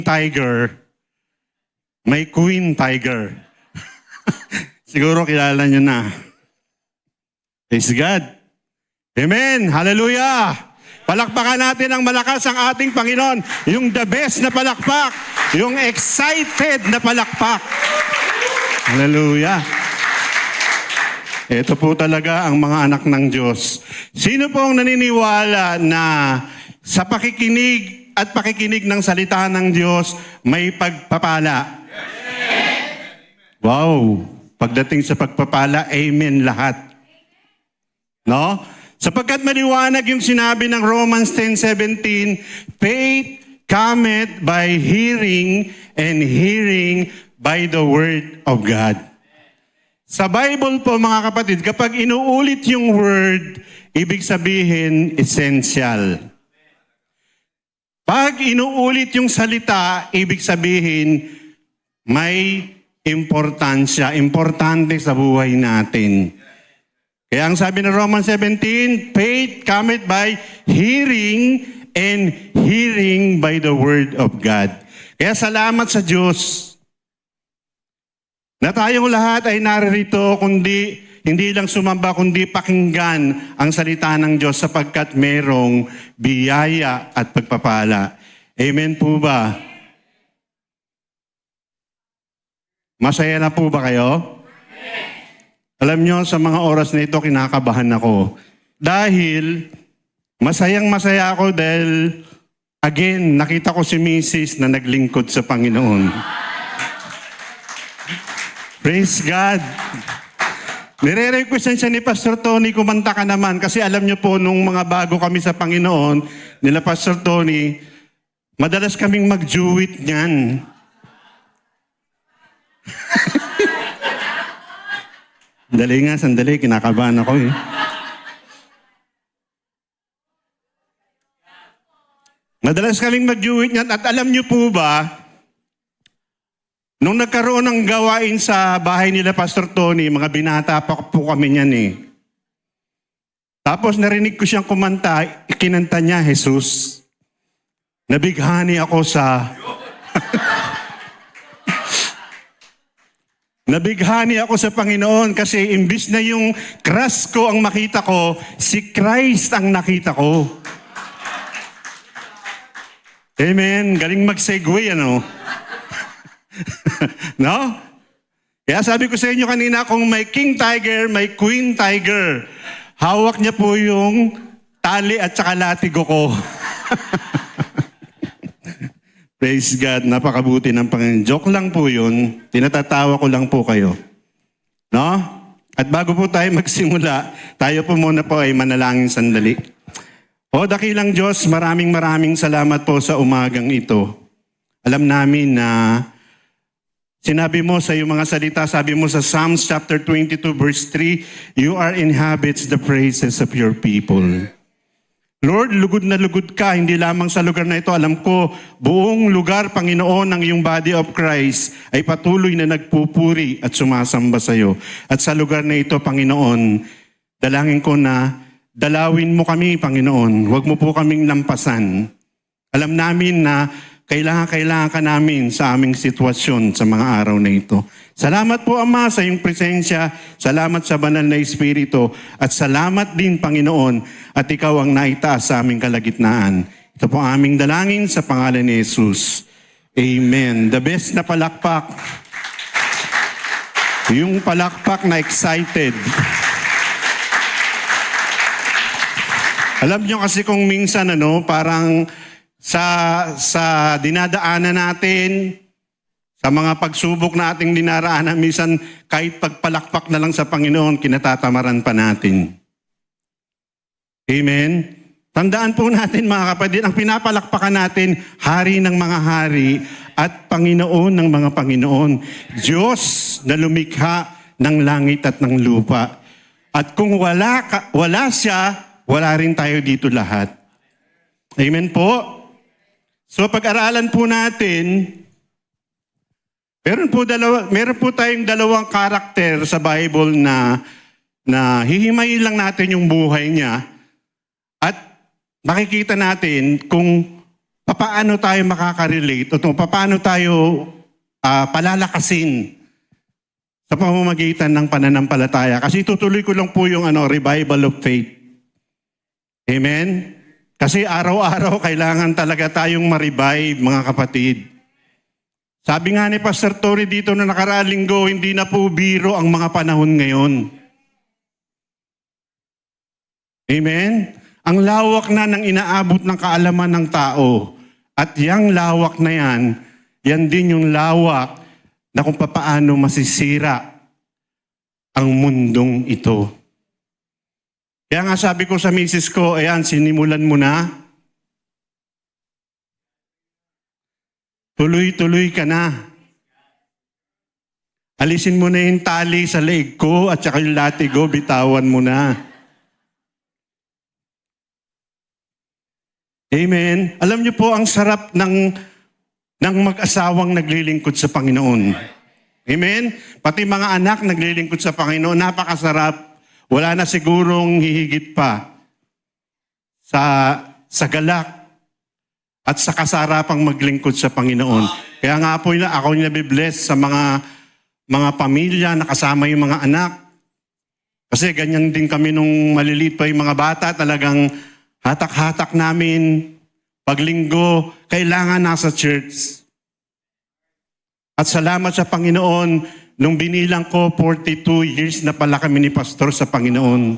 tiger, may queen tiger. Siguro kilala nyo na. Praise God. Amen. Hallelujah. Palakpakan natin ang malakas ang ating Panginoon. Yung the best na palakpak. Yung excited na palakpak. Hallelujah. Ito po talaga ang mga anak ng Diyos. Sino pong naniniwala na sa pakikinig at pakikinig ng salita ng Diyos may pagpapala? Wow! Pagdating sa pagpapala, amen lahat. No? Sapagkat maliwanag yung sinabi ng Romans 10:17, faith cometh by hearing, and hearing by the word of God. Sa Bible po mga kapatid, kapag inuulit yung word, ibig sabihin essential. Pag inuulit yung salita, ibig sabihin may importansya, importante sa buhay natin. Kaya ang sabi ng Romans 17, faith cometh by hearing, and hearing by the word of God. Kaya salamat sa Diyos na tayong lahat ay naririto, kundi hindi lang sumamba, kundi pakinggan ang salita ng Diyos sapagkat merong biyaya at pagpapala. Amen po ba? Masaya na po ba kayo? Alam nyo, sa mga oras na ito, kinakabahan ako. Dahil, masayang-masaya ako dahil, again, nakita ko si Mrs. na naglingkod sa Panginoon. Praise God! Nire-requestan siya ni Pastor Tony, kumanta ka naman. Kasi alam nyo po, nung mga bago kami sa Panginoon, nila Pastor Tony, madalas kaming mag-duet niyan. Sandali, kinakabahan ako eh. Madalas kaming mag-duet niyan. At alam nyo po ba, nung nagkaroon ng gawain sa bahay nila Pastor Tony, mga binata pa po kami niyan eh. Tapos narinig ko siyang kumanta, kinanta niya, Jesus. Nabighani ako sa... Nabighani ako sa Panginoon kasi imbis na yung crush ko ang makita ko, si Christ ang nakita ko. Amen. Galing mag-segue, ano? No? Kaya sabi ko sa inyo kanina, kung may king tiger, may queen tiger. Hawak niya po yung tali at saka latigo ko. Praise God, napakabuti ng Panginoon. Joke lang po yun. Tinatatawa ko lang po kayo. No? At bago po tayo magsimula, tayo po muna po ay manalangin sandali. O dakilang Diyos, maraming salamat po sa umagang ito. Alam namin na sinabi mo sa iyong mga salita, sabi mo sa Psalms chapter 22 verse 3, you are inhabits the praises of your people. Lord, lugod na lugod ka, hindi lamang sa lugar na ito. Alam ko, buong lugar, Panginoon, ng iyong body of Christ ay patuloy na nagpupuri at sumasamba sa iyo. At sa lugar na ito, Panginoon, dalangin ko na dalawin mo kami, Panginoon. Huwag mo po kaming lampasan. Alam namin na kailangan ka namin sa aming sitwasyon sa mga araw na ito. Salamat po, Ama, sa iyong presensya. Salamat sa banal na Espiritu. At salamat din, Panginoon, at ikaw ang naitaas sa aming kalagitnaan. Ito po aming dalangin sa pangalan ni Jesus. Amen. The best na palakpak. Yung palakpak na excited. Alam nyo kasi kung minsan, parang sa dinadaanan natin, sa mga pagsubok na ating dinaraanan, minsan kahit pagpalakpak na lang sa Panginoon, kinatatamaran pa natin. Amen? Tandaan po natin mga kapatid, ang pinapalakpakan natin, Hari ng mga hari at Panginoon ng mga Panginoon. Diyos na lumikha ng langit at ng lupa. At kung wala siya, wala rin tayo dito lahat. Amen po? So pag-aralan po natin, meron po tayong dalawang karakter sa Bible na hihimayin lang natin yung buhay niya at makikita natin kung paano tayo makaka-relate o paano tayo palalakasin sa pamamagitan ng pananampalataya. Kasi tutuloy ko lang po yung revival of faith. Amen? Kasi araw-araw kailangan talaga tayong ma-revive, mga kapatid. Sabi nga ni Pastor Tori dito na nakaraang linggo, hindi na po biro ang mga panahon ngayon. Amen? Ang lawak na ng inaabot ng kaalaman ng tao. At yang lawak na yan din yung lawak na kung paano masisira ang mundong ito. Kaya nga sabi ko sa misis ko, ayan, sinimulan mo na. Tuloy-tuloy ka na. Alisin mo na yung tali sa leeg ko at saka yung latigo, bitawan mo na. Amen. Alam niyo po ang sarap ng mag-asawang naglilingkod sa Panginoon. Amen. Pati mga anak naglilingkod sa Panginoon, napakasarap. Wala na sigurong hihigit pa sa galak at sa kasarapang maglingkod sa Panginoon. Kaya nga po ako nabibless sa mga pamilya na kasama yung mga anak. Kasi ganyan din kami nung maliliit pa yung mga bata, talagang hatak-hatak namin. Paglinggo, kailangan nasa church. At salamat sa Panginoon, nung binilang ko, 42 years na pala kami ni Pastor sa Panginoon.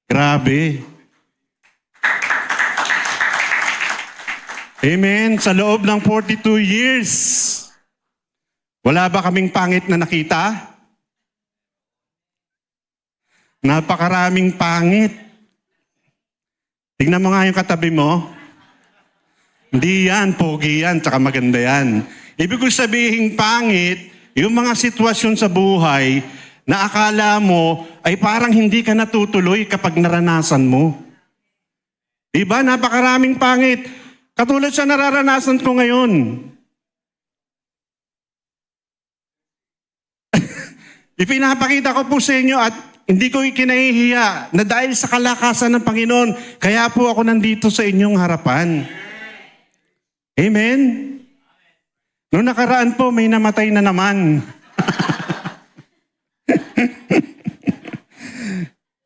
Grabe. Amen. Sa loob ng 42 years, wala ba kaming pangit na nakita? Napakaraming pangit. Tignan mo nga yung katabi mo. Hindi yan, pogi yan, tsaka maganda yan. Ibig ko sabihin pangit, yung mga sitwasyon sa buhay na akala mo ay parang hindi ka natutuloy kapag naranasan mo. Diba? Napakaraming pangit. Katulad sa nararanasan ko ngayon. Ipinapakita ko po sa inyo at hindi ko ikinahihiya na dahil sa kalakasan ng Panginoon, kaya po ako nandito sa inyong harapan. Amen? Noong nakaraan po, may namatay na naman.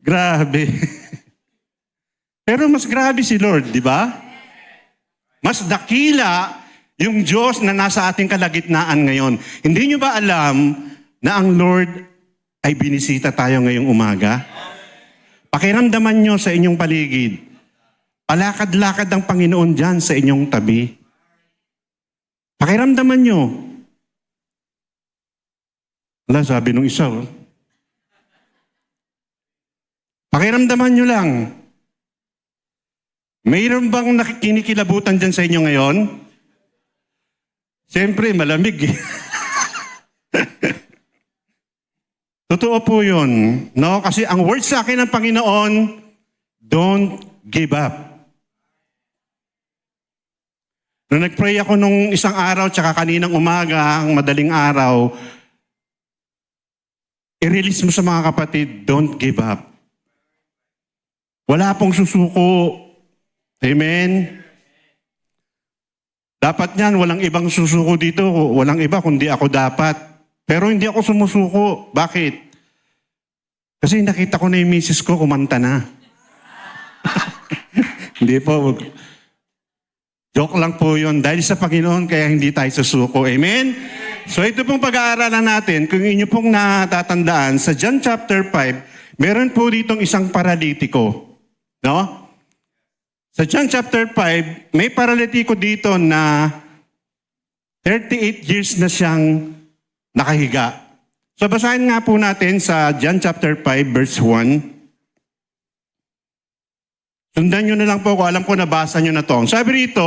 Grabe. Pero mas grabe si Lord, di ba? Mas dakila yung Diyos na nasa ating kalagitnaan ngayon. Hindi nyo ba alam na ang Lord ay binisita tayo ngayong umaga? Pakiramdaman nyo sa inyong paligid. Palakad-lakad ang Panginoon dyan sa inyong tabi. Pakiramdaman nyo. Wala, sabi nung isa. Pakiramdaman nyo lang. Mayroon bang nakikinikilabutan dyan sa inyo ngayon? Siyempre, malamig eh. Totoo po yun. No? Kasi ang word sa akin ng Panginoon, don't give up. Nung nag-pray ako nung isang araw, tsaka kaninang umaga, ang madaling araw, i-release mo sa mga kapatid, don't give up. Wala pong susuko. Amen? Dapat yan, walang ibang susuko dito. Walang iba kundi ako dapat. Pero hindi ako sumusuko. Bakit? Kasi nakita ko na yung misis ko, kumanta na. Hindi po. Joke lang po yun. Dahil sa Panginoon, kaya hindi tayo susuko. Amen? So ito pong pag-aaralan natin, kung inyo pong natatandaan, sa John chapter 5, meron po ditong isang paralitiko. No? Sa John chapter 5, may paralitiko dito na 38 years na siyang nakahiga. So basahin nga po natin sa John chapter 5, verse 1. Sundan nyo na lang po, kung alam ko nabasa nyo na to. Sabi rito,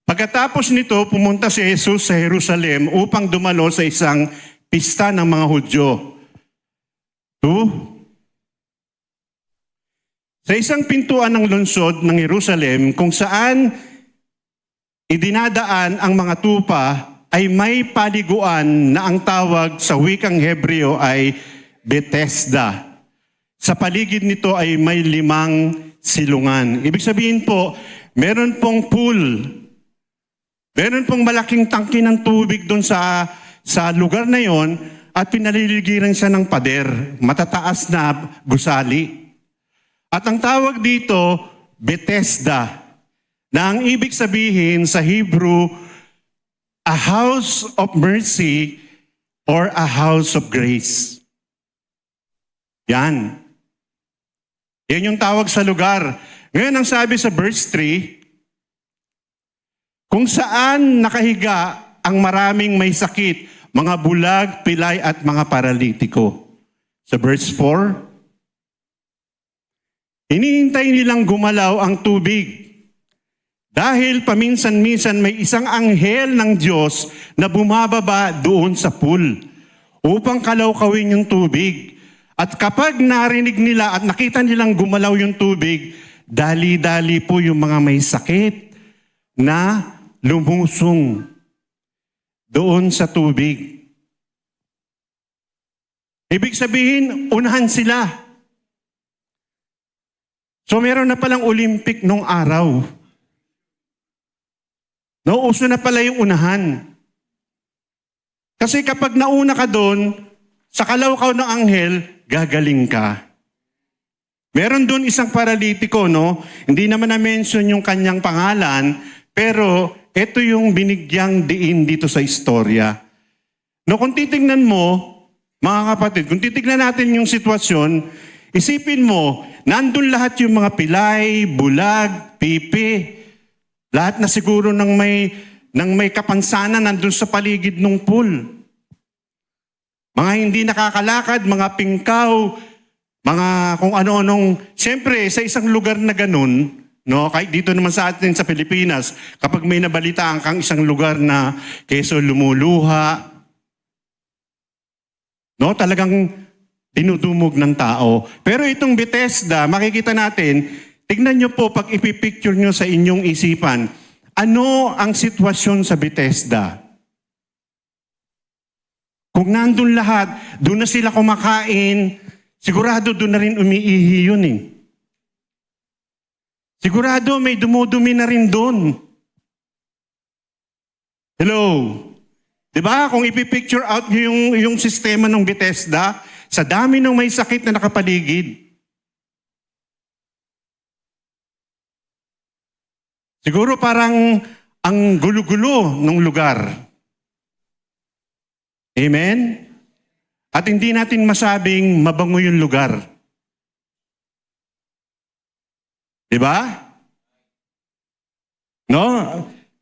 pagkatapos nito, pumunta si Jesus sa Jerusalem upang dumalo sa isang pista ng mga Hudyo. Sa isang pintuan ng lungsod ng Jerusalem, kung saan idinadaan ang mga tupa, ay may paliguan na ang tawag sa wikang Hebreo ay Bethesda. Sa paligid nito ay may 5 silungan. Ibig sabihin po, meron pong pool. Meron pong malaking tangke ng tubig doon sa lugar na yon at pinaliligiran siya ng pader, matataas na gusali. At ang tawag dito, Bethesda, na ang ibig sabihin sa Hebrew, a house of mercy or a house of grace. Yan. Yan yung tawag sa lugar. Ngayon ang sabi sa verse 3, kung saan nakahiga ang maraming may sakit, mga bulag, pilay at mga paralitiko. Sa verse 4, hinihintay nilang gumalaw ang tubig. Dahil paminsan-minsan may isang anghel ng Diyos na bumababa doon sa pool upang kalawkawin yung tubig. At kapag narinig nila at nakita nilang gumalaw yung tubig, dali-dali po yung mga may sakit na lumusong doon sa tubig. Ibig sabihin, unahan sila. So meron na palang Olympic nung araw. Nauuso na pala yung unahan. Kasi kapag nauna ka doon, sa kalawkaw ng anghel, gagaling ka. Meron doon isang paralitiko, no? Hindi naman na-mention yung kanyang pangalan, pero ito yung binigyang diin dito sa istorya. No, kung titignan mo, mga kapatid, kung titignan natin yung sitwasyon, isipin mo, nandun lahat yung mga pilay, bulag, pipi, lahat na siguro ng may kapansanan nandun sa paligid ng pool. Mga hindi nakakalakad, mga pingkaw, mga kung ano-anong, siyempre sa isang lugar na ganun, no, kahit dito naman sa atin sa Pilipinas, kapag may nabalitaan kang isang lugar na keso lumuluha, no, talagang dinudumog ng tao. Pero itong Bethesda, makikita natin, tignan nyo po pag ipipicture nyo sa inyong isipan, ano ang sitwasyon sa Bethesda? Kung nandun lahat, doon na sila kumakain, sigurado doon na rin umiihi yun eh. Sigurado may dumudumi na rin doon. Hello? Diba? Kung ipipicture out nyo yung sistema ng Bethesda, sa dami ng may sakit na nakapaligid, siguro parang ang gulo-gulo ng lugar. Amen? At hindi natin masabing mabango yung lugar. Diba? No?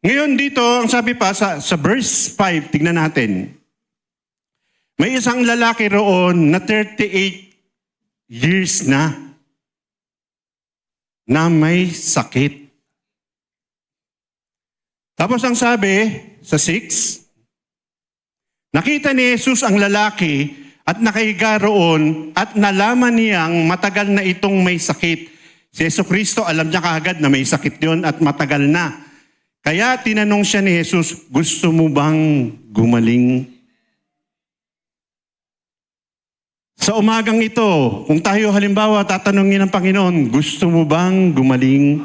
Ngayon dito, ang sabi pa sa verse 5, tignan natin. May isang lalaki roon na 38 years na may sakit. Tapos ang sabi sa 6, nakita ni Jesus ang lalaki at nakahiga roon at nalaman niyang matagal na itong may sakit. Si Jesucristo alam niya kaagad na may sakit yon at matagal na. Kaya tinanong siya ni Jesus, gusto mo bang gumaling? Sa umagang ito, kung tayo halimbawa tatanungin ng Panginoon, gusto mo bang gumaling?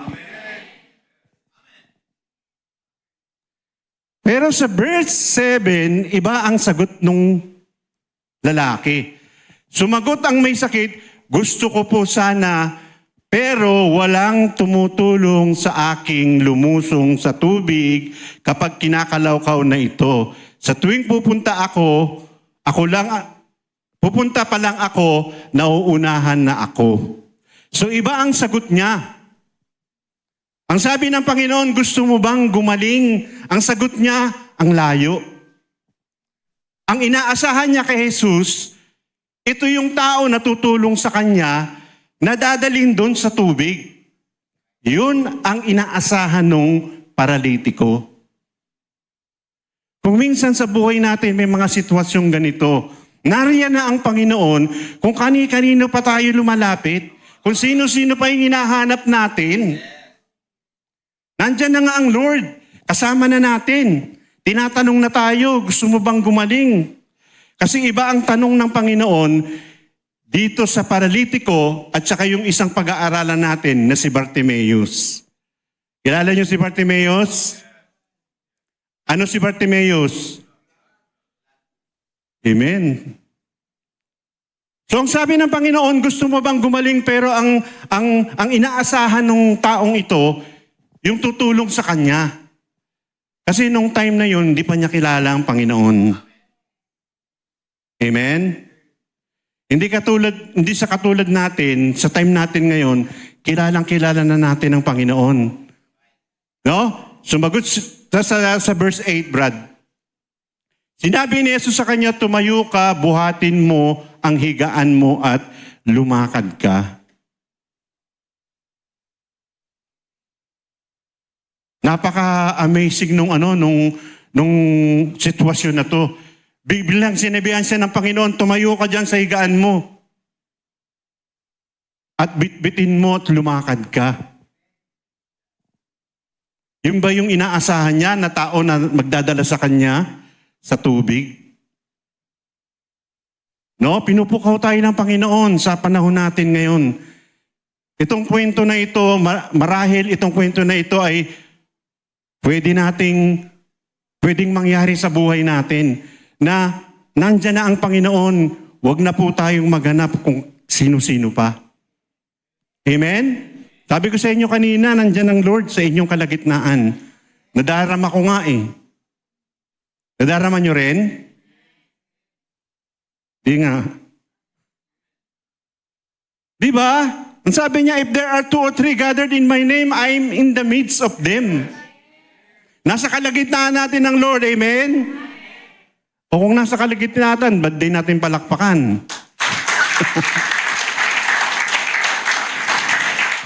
Pero sa verse 7, iba ang sagot nung lalaki. Sumagot ang may sakit, gusto ko po sana, pero walang tumutulong sa aking lumusong sa tubig kapag kinakalawkaw na ito. Sa tuwing pupunta pa lang ako, nauunahan na ako. So iba ang sagot niya. Ang sabi ng Panginoon, gusto mo bang gumaling? Ang sagot niya, ang layo. Ang inaasahan niya kay Jesus, ito yung tao na tutulong sa kanya na dadalhin doon sa tubig. Yun ang inaasahan ng paralitiko. Kung minsan sa buhay natin may mga sitwasyong ganito, nariyan na ang Panginoon kung kani-kanino pa tayo lumalapit, kung sino-sino pa yung hinahanap natin. Nandyan na nga ang Lord, kasama na natin. Tinatanong na tayo, gusto mo bang gumaling? Kasi iba ang tanong ng Panginoon, dito sa paralitiko at saka yung isang pag-aaralan natin na si Bartimaeus. Kilala niyo si Bartimaeus? Ano si Bartimaeus? Amen. So ang sabi ng Panginoon, gusto mo bang gumaling, pero ang inaasahan ng taong ito, yung tutulong sa kanya. Kasi nung time na yun, hindi pa niya kilala ang Panginoon. Amen? Hindi sa katulad natin, sa time natin ngayon, kilalang-kilala na natin ang Panginoon. No? Sumagot sa verse 8, Brad. Sinabi ni Jesus sa kanya, tumayo ka, buhatin mo ang higaan mo at lumakad ka. Napaka-amazing nung sitwasyon na to. Biglang sinabihan siya ng Panginoon, tumayo ka dyan sa higaan mo. At bitbitin mo at lumakad ka. Yun ba yung inaasahan niya na tao na magdadala sa kanya sa tubig? No, pinupukaw tayo ng Panginoon sa panahon natin ngayon. Itong kwento na ito, marahil itong kwento na ito ay pwedeng mangyari sa buhay natin na nandyan na ang Panginoon, wag na po tayong maghanap kung sino-sino pa. Amen? Sabi ko sa inyo kanina, nandyan ang Lord sa inyong kalagitnaan. Nadarama ko nga eh. Nadarama nyo rin? Di nga. Di ba? Ang sabi niya, if there are 2 or 3 gathered in my name, I'm in the midst of them. Nasa kalagitnaan natin ng Lord, amen? O kung nasa kalagitnaan, ba't di natin palakpakan?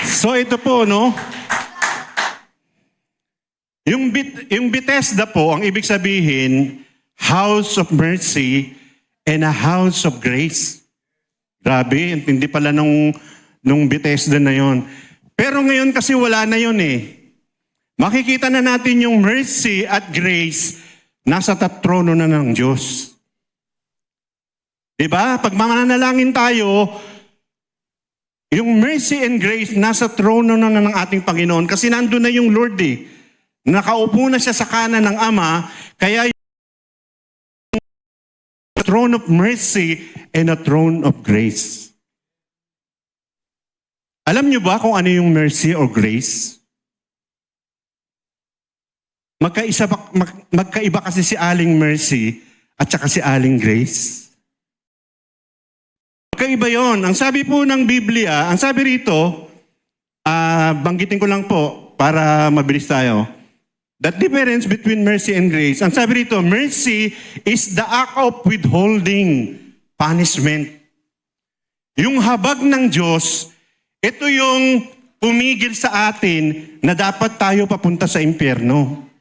So ito po, no? Yung Bethesda po, ang ibig sabihin, house of mercy and a house of grace. Grabe, hindi pala nung Bethesda na yon. Pero ngayon kasi wala na yon eh. Makikita na natin yung mercy at grace nasa trono na ng Diyos. Diba? Pag mananalangin tayo, yung mercy and grace nasa trono na ng ating Panginoon kasi nandun na yung Lord eh. Nakaupo na siya sa kanan ng Ama, kaya yung throne of mercy and a throne of grace. Alam niyo ba kung ano yung mercy or grace? Magkaiba kasi si Aling Mercy at saka si Aling Grace. Magkaiba yon. Ang sabi po ng Biblia, ang sabi rito, banggitin ko lang po para mabilis tayo. The difference between mercy and grace. Ang sabi rito, mercy is the act of withholding punishment. Yung habag ng Diyos, ito yung pumigil sa atin na dapat tayo papunta sa impyerno.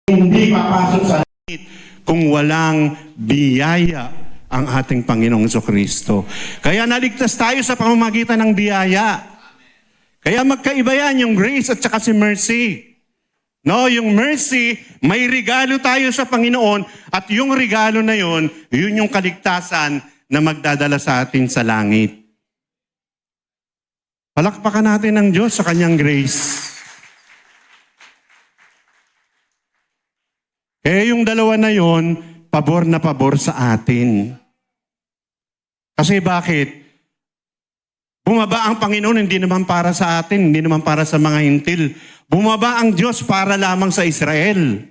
hindi papasok sa langit kung walang biyaya ang ating Panginoong Jesucristo. Kaya naligtas tayo sa pamamagitan ng biyaya. Kaya magkaiba yan, yung grace at saka si mercy. No, yung mercy, may regalo tayo sa Panginoon at yung regalo na yun, yun yung kaligtasan na magdadala sa atin sa langit. Palakpakan natin ang Diyos sa kanyang grace. Kaya yung dalawa na yun, pabor na pabor sa atin. Kasi bakit? Bumaba ang Panginoon, hindi naman para sa atin, hindi naman para sa mga hintil. Bumaba ang Diyos para lamang sa Israel.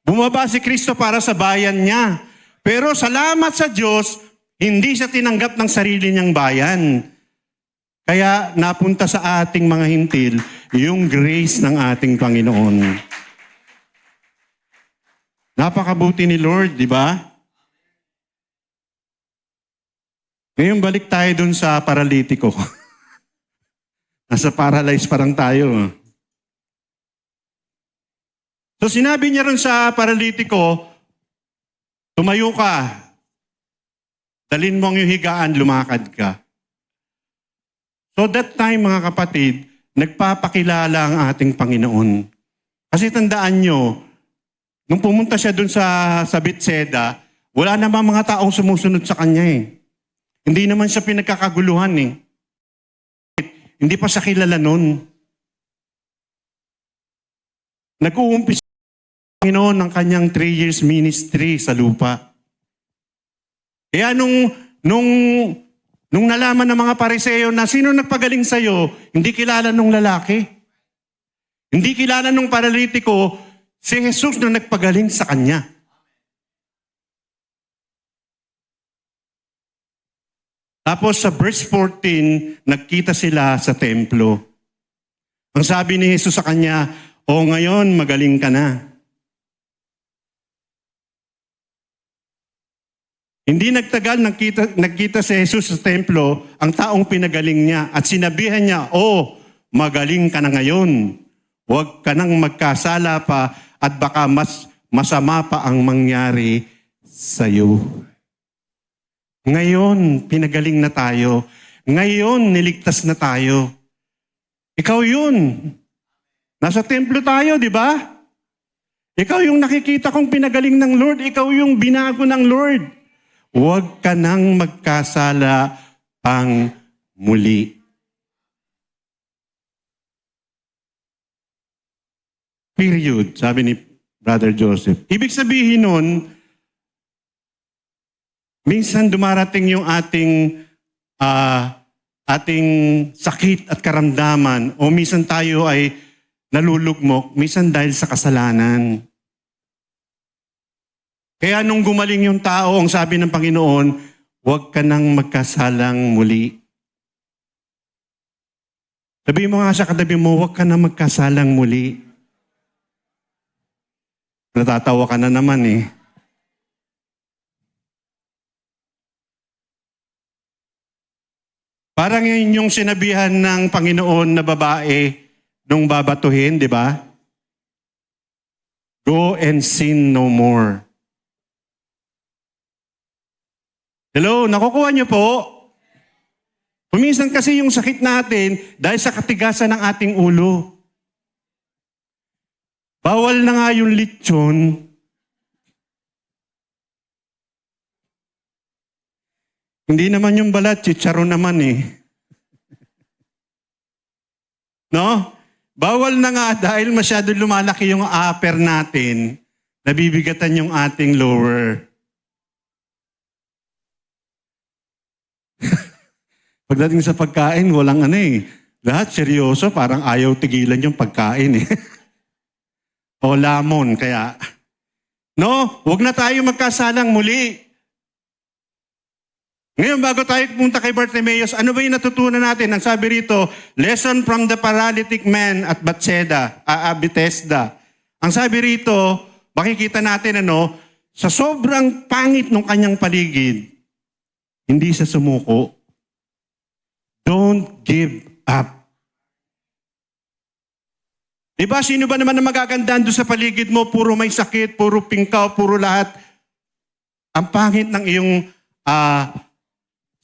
Bumaba si Kristo para sa bayan niya. Pero salamat sa Diyos, hindi siya tinanggap ng sarili niyang bayan. Kaya napunta sa ating mga hintil yung grace ng ating Panginoon. Napakabuti ni Lord, di ba? Ngayon balik tayo dun sa paralitiko. Nasa paralyze parang tayo. So sinabi niya rin sa paralitiko, tumayo ka, dalhin mo ang iyong higaan, lumakad ka. So that time mga kapatid, nagpapakilala ang ating Panginoon. Kasi tandaan nyo, nung pumunta siya dun sa Bethsaida, wala namang mga taong sumusunod sa kanya eh. Hindi naman siya pinagkakaguluhan eh. Hindi pa siya kilala nun. Nag-uumpisa ang Panginoon ng kanyang 3 years ministry sa lupa. Kaya nung nalaman ng mga Pariseo na sino nagpagaling sa'yo, hindi kilala nung lalaki. Hindi kilala nung paralitiko, si Jesus na nagpagaling sa kanya. Tapos sa verse 14, nagkita sila sa templo. Ang sabi ni Jesus sa kanya, "O ngayon, magaling ka na." Hindi nagtagal, nagkita si Jesus sa templo, ang taong pinagaling niya at sinabihan niya, "O, magaling ka na ngayon. Huwag ka nang magkasala pa at baka mas masama pa ang mangyari sa iyo." Ngayon, pinagaling na tayo. Ngayon, niligtas na tayo. Ikaw yun. Nasa templo tayo, di ba? Ikaw yung nakikita kong pinagaling ng Lord. Ikaw yung binago ng Lord. Huwag ka nang magkasala pang muli. Period, sabi ni Brother Joseph. Ibig sabihin nun, minsan dumarating yung ating sakit at karamdaman o minsan tayo ay nalulugmok, minsan dahil sa kasalanan. Kaya nung gumaling yung tao, ang sabi ng Panginoon, huwag ka nang magkasalang muli. Sabihin mo nga sa katabi mo, huwag ka nang magkasalang muli. Natatawa ka na naman eh. Parang yun yung sinabihan ng Panginoon na babae nung babatuhin, di ba? Go and sin no more. Hello, nakukuha niyo po? Kuminsan kasi yung sakit natin dahil sa katigasan ng ating ulo. Bawal na nga yung lechon. Hindi naman yung balat, chicharon naman eh. No? Bawal na nga dahil masyado lumalaki yung upper natin, nabibigatan yung ating lower. Pagdating sa pagkain, walang ano eh. Lahat seryoso, parang ayaw tigilan yung pagkain eh. O lamon, kaya. No, wag na tayo magkasalang muli. Ngayon, bago tayo pumunta kay Bartimaeus, ano ba yung natutunan natin? Ang sabi rito, lesson from the paralytic man at Bethesda. Ang sabi rito, makikita natin sa sobrang pangit ng kanyang paligid, hindi siya sumuko. Don't give up. Diba, sino ba naman na magagandaan doon sa paligid mo? Puro may sakit, puro pingkaw, puro lahat. Ang pangit ng iyong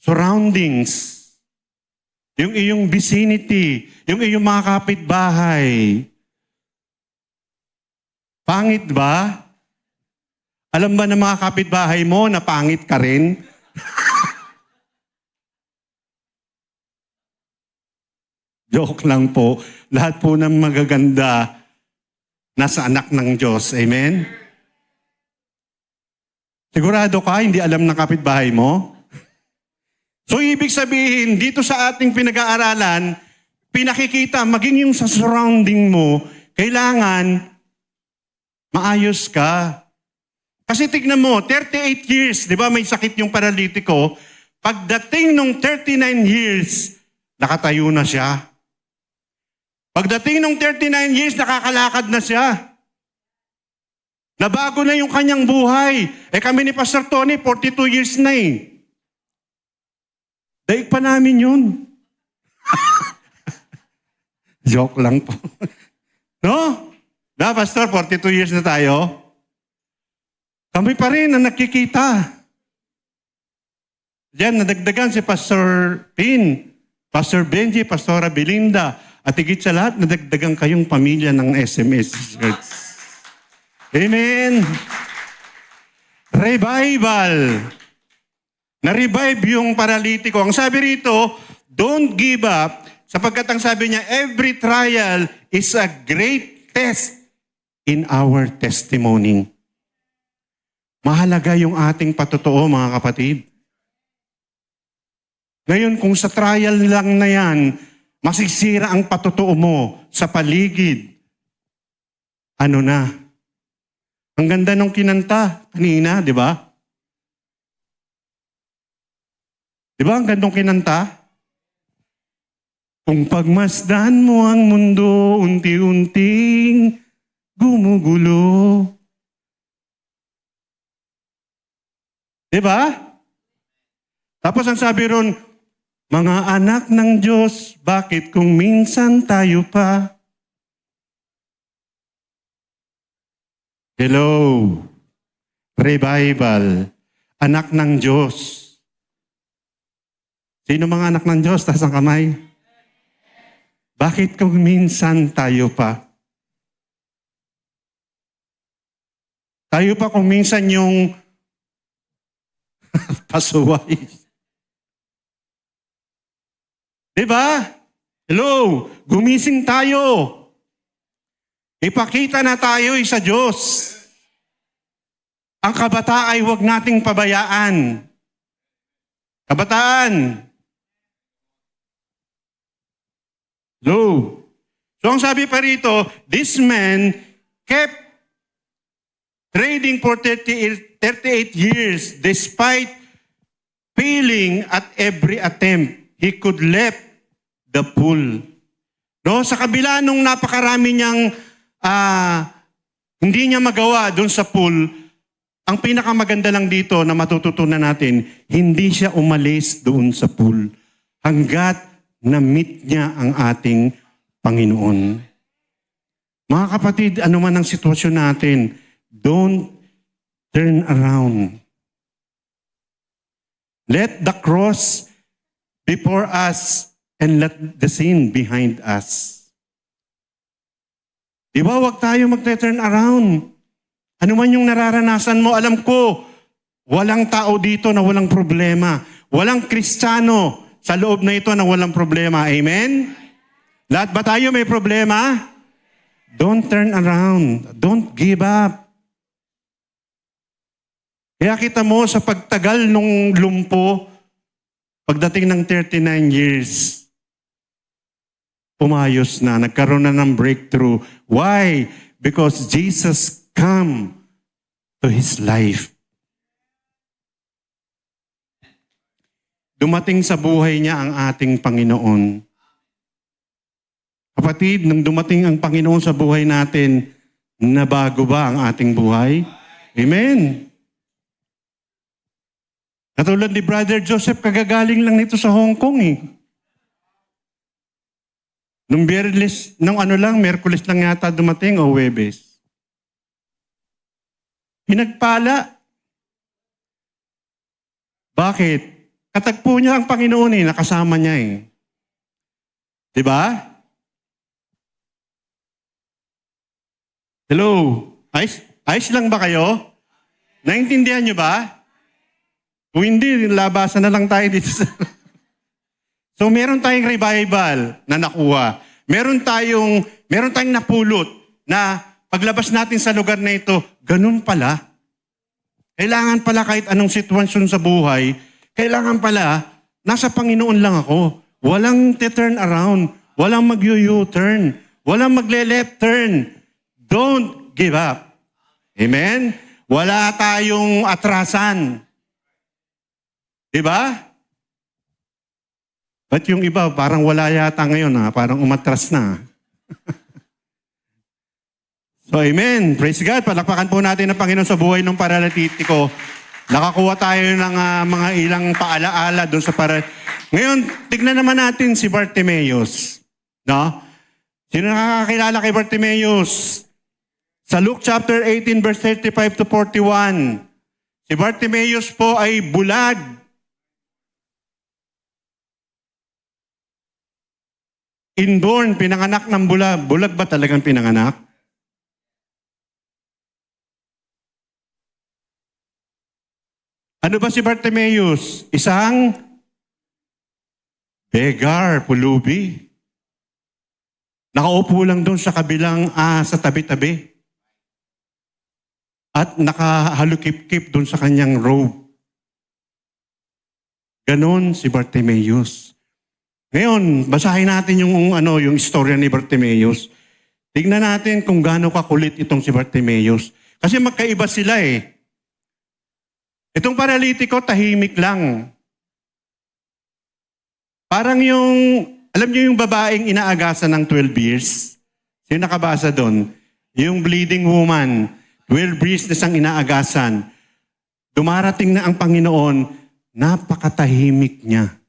surroundings, yung iyong vicinity, yung iyong mga kapitbahay. Pangit ba? Alam ba ng mga kapitbahay mo na pangit ka rin? Joke lang po. Lahat po ng magaganda nasa anak ng Diyos. Amen? Sigurado ka, hindi alam ng kapitbahay mo? So, ibig sabihin, dito sa ating pinag-aaralan, pinakikita, maging yung sa surrounding mo, kailangan maayos ka. Kasi tignan mo, 38 years, di ba may sakit yung paralitiko, pagdating nung 39 years, nakatayo na siya. Pagdating nung 39 years, nakakalakad na siya. Nabago na yung kanyang buhay. Kami ni Pastor Tony, 42 years na eh. Daig pa namin yun. Joke lang po. No? Pastor, 42 years na tayo. Kami pa rin ang nakikita. Diyan, nadagdagan si Pastor Pin, Pastor Benji, Pastora Belinda, at higit sa lahat, nadagdagan kayong pamilya ng SMS Church. Amen. Revival. Na-revive yung paralitiko. Ang sabi rito, don't give up, sapagkat ang sabi niya, every trial is a great test in our testimony. Mahalaga yung ating patotoo, mga kapatid. Ngayon, kung sa trial lang na yan, masisira ang patotoo mo sa paligid. Ano na? Ang ganda nung kinanta kanina, di ba? Di ba ang gandong kinanta? Kung pagmasdan mo ang mundo, unti-unting gumugulo. Di ba? Tapos ang sabi ron, mga anak ng Diyos, bakit kung minsan tayo pa? Hello, revival, anak ng Diyos. Sino mga anak ng Diyos? Taas ang kamay. Bakit kung minsan tayo pa? Tayo pa kung minsan yung pasuway. Diba? Hello, gumising tayo. Ipakita na tayo sa Diyos. Ang kabataan ay huwag nating pabayaan. Kabataan. Hello. So ang sabi pa rito, this man kept trading for 38 years despite failing at every attempt. He could let the pool. No, sa kabila nung napakarami niyang hindi niya magawa doon sa pool, ang pinakamaganda lang dito na matututunan natin, hindi siya umalis doon sa pool hanggat na-meet niya ang ating Panginoon. Mga kapatid, ano man ang sitwasyon natin, don't turn around. Let the cross before us and let the sin behind us. Diba, huwag tayo mag-turn around. Ano man yung nararanasan mo, alam ko, walang tao dito na walang problema. Walang Kristiyano sa loob na ito na walang problema. Amen? Lahat ba tayo may problema? Don't turn around. Don't give up. Kaya kita mo sa pagtagal nung lumpo, pagdating ng 39 years, umayos na, nagkaroon na ng breakthrough. Why? Because Jesus come to his life. Dumating sa buhay niya ang ating Panginoon. Kapatid, nang dumating ang Panginoon sa buhay natin, nabago ba ang ating buhay? Amen. Katulad ni Brother Joseph, kagagaling lang nito sa Hong Kong eh. Nung ano lang, Miyerkules lang yata dumating o Huwebes. Pinagpala. Bakit? Katagpo niya ang Panginoon nakasama niya Di ba? Hello? Ayos lang ba kayo? Naintindihan niyo ba? Kung hindi, labasan na lang tayo dito sa... So meron tayong revival na nakuha. Meron tayong napulot na paglabas natin sa lugar na ito, ganun pala. Kailangan pala kahit anong sitwasyon sa buhay, kailangan pala, nasa Panginoon lang ako. Walang turn around. Walang mag-u-turn. Walang magle-left turn. Don't give up. Amen? Wala tayong atrasan. Diba? Ba't yung iba, parang wala yata ngayon parang umatras na. So, amen. Praise God. Palakpakan po natin ang Panginoon sa buhay ng paralitiko. Nakakuha tayo ng mga ilang paalaala doon sa Ngayon, tignan naman natin si Bartimaeus. No? Sino nakakakilala kay Bartimaeus? Sa Luke chapter 18, verse 35 to 41, si Bartimaeus po ay bulag. Inborn, pinanganak ng bulag. Bulag ba talagang pinanganak? Ano ba si Bartimaeus? Isang beggar, pulubi. Nakaupo lang doon sa kabilang, sa tabi-tabi. At nakahalukip-kip doon sa kanyang robe. Ganon si Bartimaeus. Ngayon, basahin natin yung istorya ni Bartimaeus. Tignan natin kung gaano kakulit itong si Bartimaeus. Kasi magkaiba sila Itong paralitiko, tahimik lang. Parang alam niyo yung babaeng inaagasan ng 12 years? Sino nakabasa doon? Yung bleeding woman, 12 years na siyang inaagasan. Dumarating na ang Panginoon, napakatahimik niya.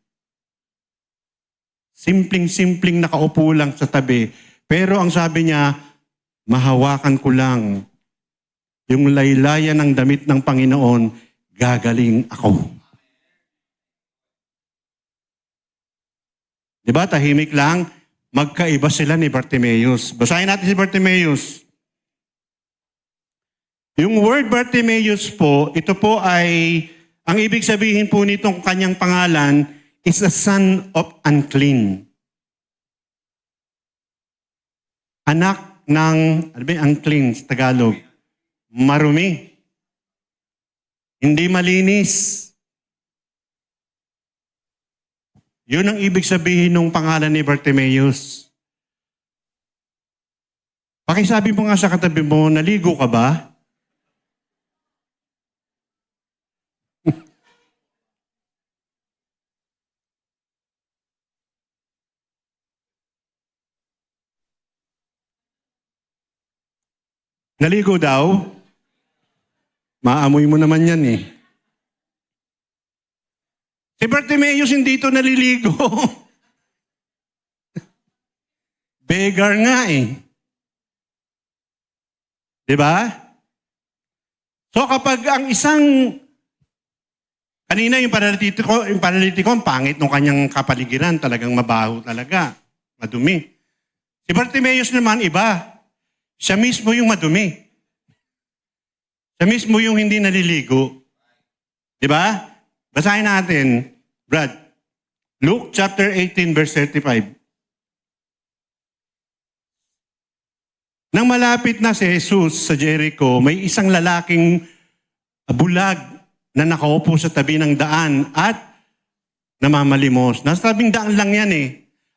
Simpleng-simpleng nakaupo lang sa tabi. Pero ang sabi niya, mahawakan ko lang yung laylayan ng damit ng Panginoon, gagaling ako. Diba, tahimik lang, magkaiba sila ni Bartimaeus. Basahin natin si Bartimaeus. Yung word Bartimaeus po, ito po ay, ang ibig sabihin po nitong kanyang pangalan is a son of unclean. Anak ng, ano ba yung unclean sa Tagalog? Marumi. Hindi malinis. Yun ang ibig sabihin ng pangalan ni Bartimaeus. Pakisabi mo nga sa katabi mo, naligo ka ba? Naligo daw? Maamoy mo naman yan Si Bartimaeus hindi ito naliligo. Beggar nga Diba? So kapag ang kanina yung paralitiko, ang pangit ng kanyang kapaligiran, talagang mabaho talaga, madumi. Si Bartimaeus naman iba. Siya mismo yung madumi. Siya mismo yung hindi naliligo. Diba? Basahin natin, Brad. Luke chapter 18, verse 35. Nang malapit na si Jesus sa Jericho, may isang lalaking bulag na nakaupo sa tabi ng daan at namamalimos. Nasa tabing daan lang yan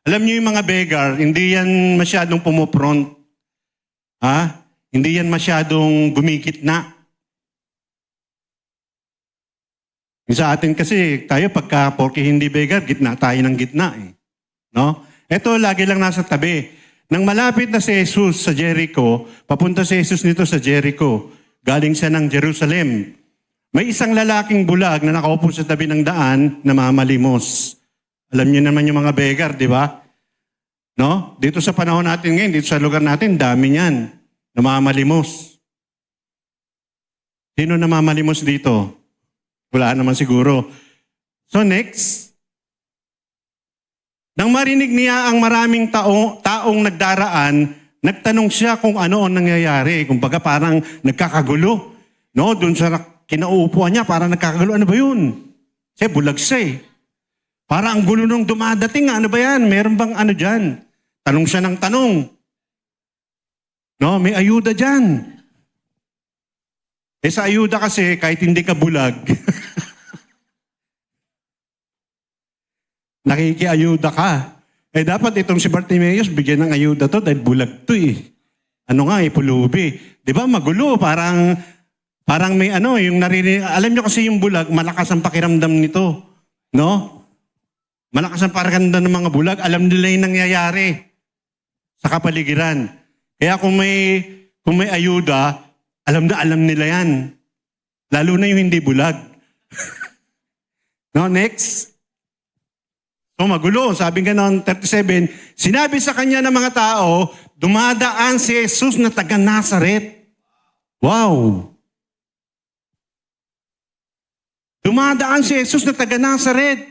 Alam niyo yung mga beggar, hindi yan masyadong pumupront. Hindi yan masyadong gumigitna. Sa atin kasi, tayo porke hindi beggar, gitna tayo ng gitna No? Ito, lagi lang nasa tabi. Nang malapit na si Jesus sa Jericho, papunta si Jesus nito sa Jericho. Galing siya ng Jerusalem. May isang lalaking bulag na nakaupo sa tabi ng daan na mamalimos. Alam niyo naman yung mga beggar, di ba? No? Dito sa panahon natin ngayon, dito sa lugar natin, dami niyan. Namamalimos. Sino namamalimos dito? Wala naman siguro. So next, nang marinig niya ang maraming taong nagdaraan, nagtanong siya kung ano ang nangyayari. Kumbaga parang nagkakagulo. No? Doon sa kinauupuan niya, parang nagkakagulo. Ano ba yun? Kasi bulag siya eh. Para ang gulo nung dumadating, ano ba yan? Meron bang ano dyan? Tanong siya ng tanong. No, may ayuda dyan. Sa ayuda kasi, kahit hindi ka bulag, nakikiayuda ka. Dapat itong si Bartimeus, bigyan ng ayuda to dahil bulag to eh. Ano nga pulubi. Di ba, magulo, parang may yung naririnig. Alam nyo kasi yung bulag, malakas ang pakiramdam nito. No? Malakas ang pakiramdam ng mga bulag, alam nila yung nangyayari sa kapaligiran. Kaya kung may ayuda, alam nila yan. Lalo na yung hindi bulag. No, next. So magulo, sabi nga noong 37, sinabi sa kanya ng mga tao, dumadaan si Jesus na taga Nazaret. Wow! Dumadaan si Jesus na taga Nazaret.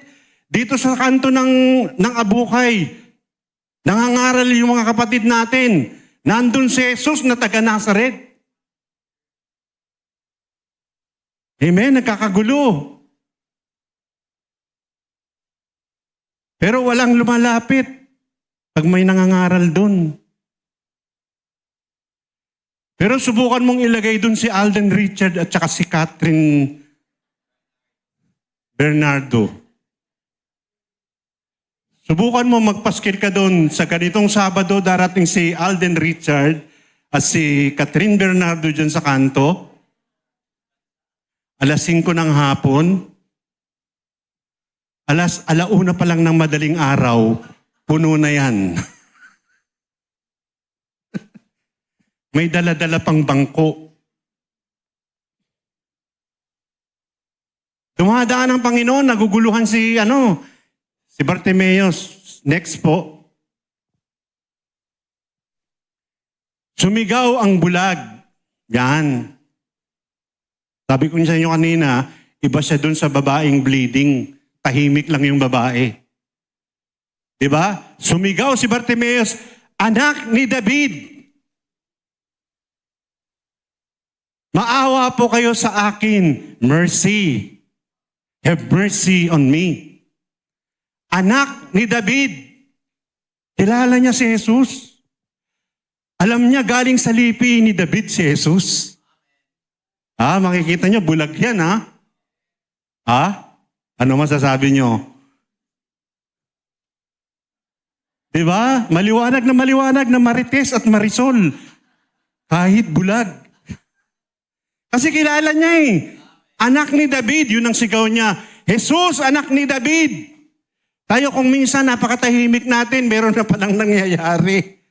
Dito sa kanto ng Abukay, nangangaral yung mga kapatid natin. Nandun si Jesus na taga Nazaret. Amen, nagkakagulo. Pero walang lumalapit pag may nangangaral dun. Pero subukan mong ilagay dun si Alden Richard at saka si Catherine Bernardo. Subukan mo magpaskil ka doon. Sa ganitong Sabado, darating si Alden Richard at si Catherine Bernardo dyan sa kanto. Alas 5 ng hapon. Alauna pa lang ng madaling araw, puno na yan. May dala-dala pang bangko. Dumadaan ang Panginoon, naguguluhan si Bartimeus. Next po. Sumigaw ang bulag. Yan. Sabi ko sa inyo kanina, iba siya dun sa babaeng bleeding. Tahimik lang yung babae. Diba? Sumigaw si Bartimeus, anak ni David. Maawa po kayo sa akin. Mercy. Have mercy on me. Anak ni David. Kilala niya si Jesus. Alam niya galing sa lipi ni David si Jesus. Makikita niyo, bulag yan Ano masasabi niyo? Diba? Maliwanag na Marites at Marisol. Kahit bulag. Kasi kilala niya Anak ni David, yun ang sigaw niya. Jesus, anak ni David. Tayo kung minsan napakatahimik natin, meron na palang nangyayari.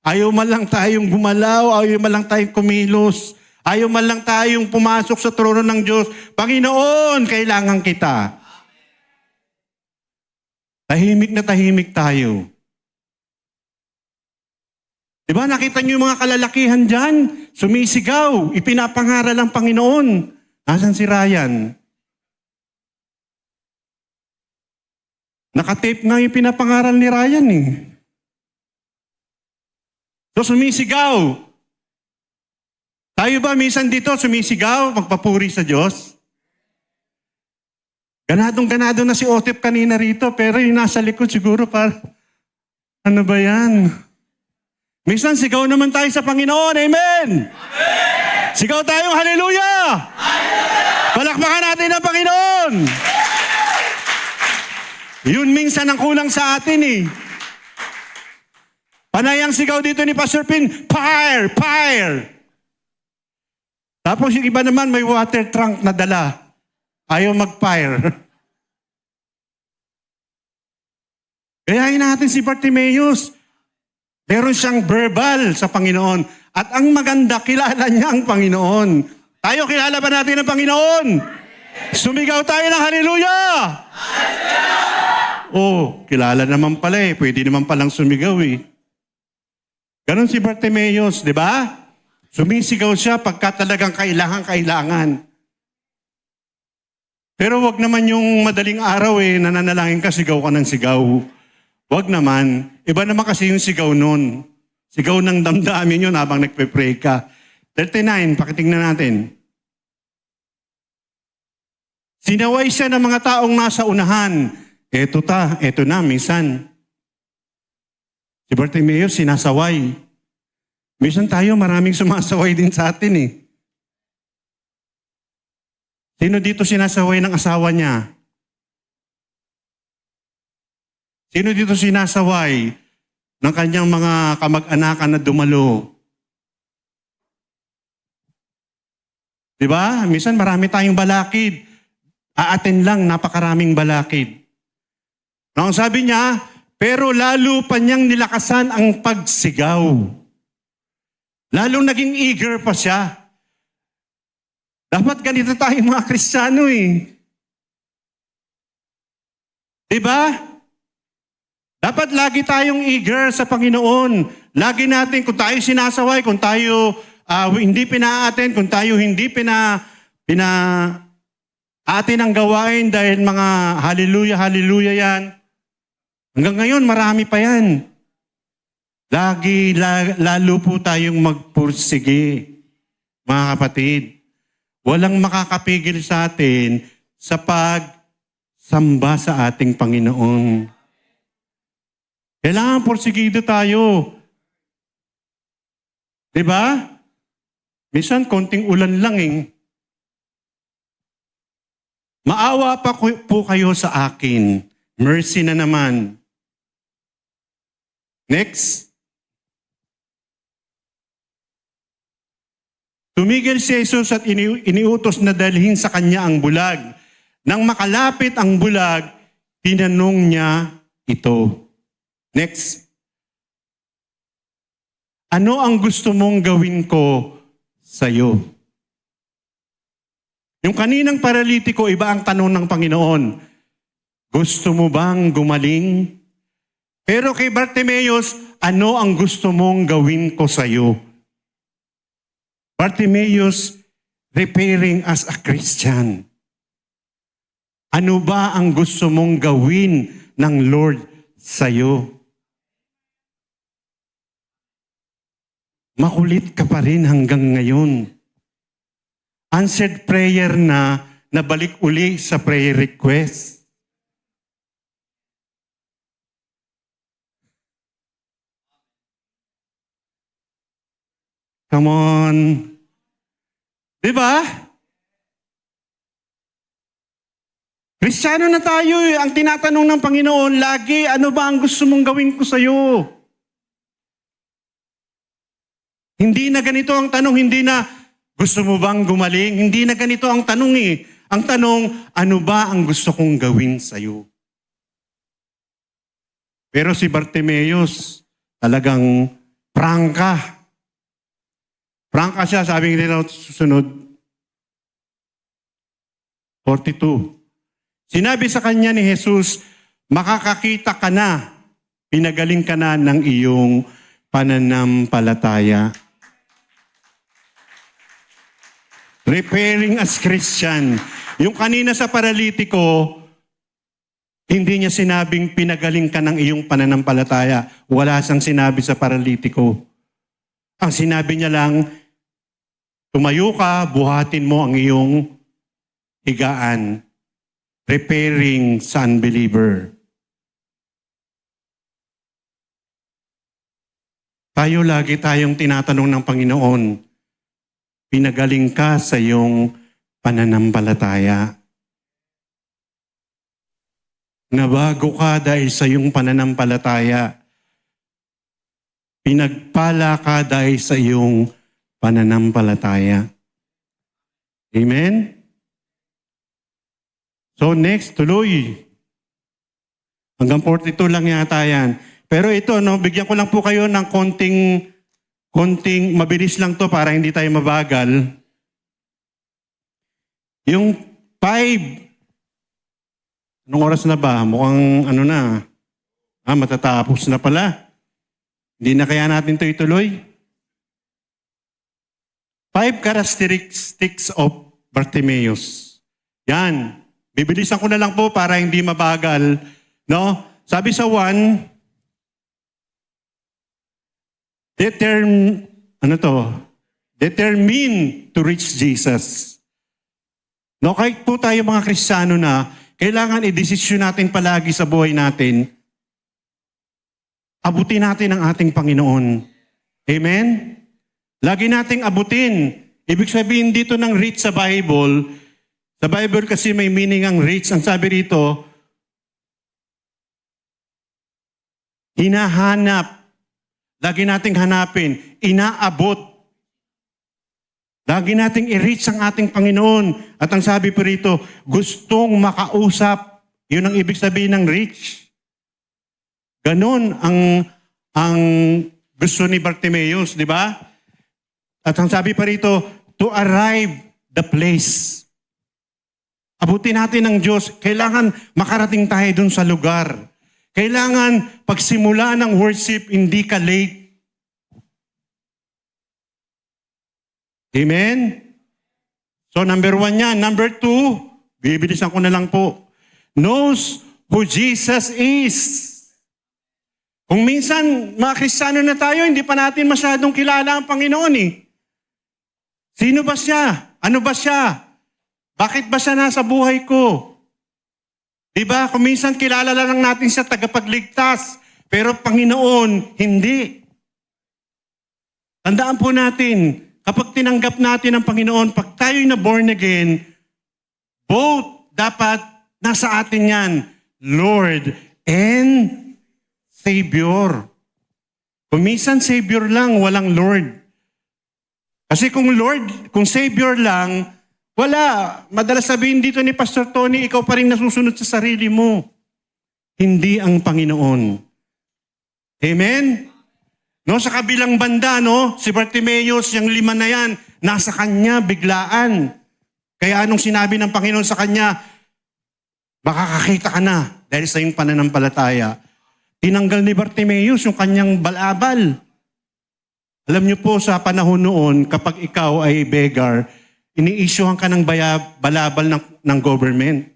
Ayaw man lang tayong gumalaw, ayaw man lang tayong kumilos, ayaw man lang tayong pumasok sa trono ng Diyos. Panginoon, kailangan kita. Tahimik na tahimik tayo. Diba, nakita niyo yung mga kalalakihan dyan? Sumisigaw, ipinapangaral ang Panginoon. Nasaan si Ryan? Nakatape nga yung pinapangaral ni Ryan So sumisigaw. Tayo ba minsan dito sumisigaw, magpapuri sa Diyos? Ganadong-ganado na si Otep kanina rito, pero yung nasa likod siguro ano ba yan? Minsan sigaw naman tayo sa Panginoon, amen! Amen! Sigaw tayo, hallelujah! Hallelujah! Palakpakan natin ang Panginoon! Yun minsan ang kulang sa atin Panayang sigaw dito ni Pastor Pin, fire! Fire! Tapos yung iba naman may water trunk na dala. Ayaw mag-fire. Gayahin natin si Bartimeus. Meron siyang verbal sa Panginoon. At ang maganda, kilala niya ang Panginoon. Tayo, kilala ba natin ang Panginoon? Sumigaw tayo ng hallelujah! Hallelujah! Oh, kilala naman pala eh. Pwede naman palang sumigaw eh. Ganon si Bartimeus, di ba? Sumisigaw siya pagka talagang kailangan. Pero wag naman yung madaling araw eh, nananalangin ka, sigaw ka ng sigaw. Wag naman. Iba naman kasi yung sigaw nun. Sigaw ng damdamin yun habang nagpe-pray ka. 39, pakitingnan natin. Sinaway siya ng mga taong nasa unahan. Eto na, minsan. Si Bartimeus, sinasaway. Minsan tayo, maraming sumasaway din sa atin eh. Sino dito sinasaway ng asawa niya? Sino dito sinasaway ng kanyang mga kamag-anakan na dumalo? Diba? Minsan marami tayong balakid. Aatin lang, napakaraming balakid. Ang sabi niya, pero lalo pa niyang nilakasan ang pagsigaw. Lalong naging eager pa siya. Dapat ganito tayong mga Kristiyano eh. Diba? Dapat lagi tayong eager sa Panginoon. Lagi natin, kung tayo sinasaway, kung tayo hindi pinaatin, kung tayo hindi atin ang gawain dahil mga hallelujah yan. Hanggang ngayon, marami pa yan. Lalo po tayong magpursige, mga kapatid. Walang makakapigil sa atin sa pagsamba sa ating Panginoon. Kailangan porsigido tayo. Diba? Minsan, konting ulan lang eh. Maawa pa po kayo sa akin. Mercy na naman. Next. Tumigil si Jesus at iniutos na dalhin sa kanya ang bulag. Nang makalapit ang bulag, tinanong niya ito. Next. Ano ang gusto mong gawin ko sa iyo? Yung kaninang paralitiko, iba ang tanong ng Panginoon. Gusto mo bang gumaling? Pero kay Bartimeus, ano ang gusto mong gawin ko sa iyo? Bartimeus, preparing as a Christian. Ano ba ang gusto mong gawin ng Lord sa iyo? Makulit ka pa rin hanggang ngayon. Answered prayer na nabalik uli sa prayer request. Come on. Diba? Kristiyano na tayo eh. Ang tinatanong ng Panginoon lagi, ano ba ang gusto mong gawin ko sa iyo? Hindi na ganito ang tanong, hindi na gusto mo bang gumaling? Hindi na ganito ang tanong eh. Ang tanong, ano ba ang gusto kong gawin sa iyo? Pero si Bartimeus, talagang prangka. Prangka siya, sabi nila susunod, 42. Sinabi sa kanya ni Jesus, makakakita ka na, pinagaling ka na ng iyong pananampalataya. Repairing as Christian. Yung kanina sa paralitiko, hindi niya sinabing pinagaling ka ng iyong pananampalataya. Wala siyang sinabi sa paralitiko. Ang sinabi niya lang, tumayo ka, buhatin mo ang iyong higaan. Repairing sa unbeliever. Tayo lagi tayong tinatanong ng Panginoon, pinagaling ka sa iyong pananampalataya. Nabago ka dahil sa iyong pananampalataya. Pinagpala ka dahil sa iyong pananampalataya. Amen? So next, tuloy. Hanggang 42 lang yata yan. Pero ito, no, bigyan ko lang po kayo ng konting, mabilis lang to para hindi tayo mabagal. Yung 5 Anong oras na ba? Mukhang ano na. Matatapos na pala. Hindi na kaya natin ito ituloy? 5 characteristics of Bartimaeus. Yan. Bibilisan ko na lang po para hindi mabagal. No? Sabi sa 1, determine to reach Jesus. No, kahit po tayo mga Kristiyano na, kailangan i-desisyon natin palagi sa buhay natin, abutin natin ang ating Panginoon. Amen? Lagi nating abutin. Ibig sabihin dito ng reach sa Bible kasi may meaning ang reach. Ang sabi rito, hinahanap. Lagi nating hanapin. Inaabot. Lagi nating i-reach ang ating Panginoon. At ang sabi po rito, gustong makausap. Yun ang ibig sabihin ng reach. Ganon ang gusto ni Bartimaeus, di ba? At ang sabi pa rito, to arrive the place. Abutin natin ng Diyos. Kailangan makarating tayo dun sa lugar. Kailangan pagsimula ng worship, hindi ka late. Amen? So number 1 yan. Number 2, bibilisan ko na lang po. Knows who Jesus is. Kung minsan, mga Kristiyano na tayo, hindi pa natin masyadong kilala ang Panginoon eh. Sino ba siya? Ano ba siya? Bakit ba siya nasa buhay ko? Diba? Kung minsan kilala lang natin siya tagapagligtas, pero Panginoon, hindi. Tandaan po natin, kapag tinanggap natin ang Panginoon, pag tayo'y na born again, both dapat nasa atin yan, Lord and Savior. Kung minsan Savior lang, walang Lord. Kasi kung Savior lang, wala. Madalas sabihin dito ni Pastor Tony, ikaw pa rin nasusunod sa sarili mo. Hindi ang Panginoon. Amen? No, sa kabilang banda, no, si Bartimaeus, yung 5 na yan, nasa kanya biglaan. Kaya anong sinabi ng Panginoon sa kanya, makakakita ka na dahil sa iyong pananampalataya. Tinanggal ni Bartimaeus yung kanyang balabal. Alam niyo po, sa panahon noon, kapag ikaw ay beggar, ini-issuehan ka ng balabal ng government.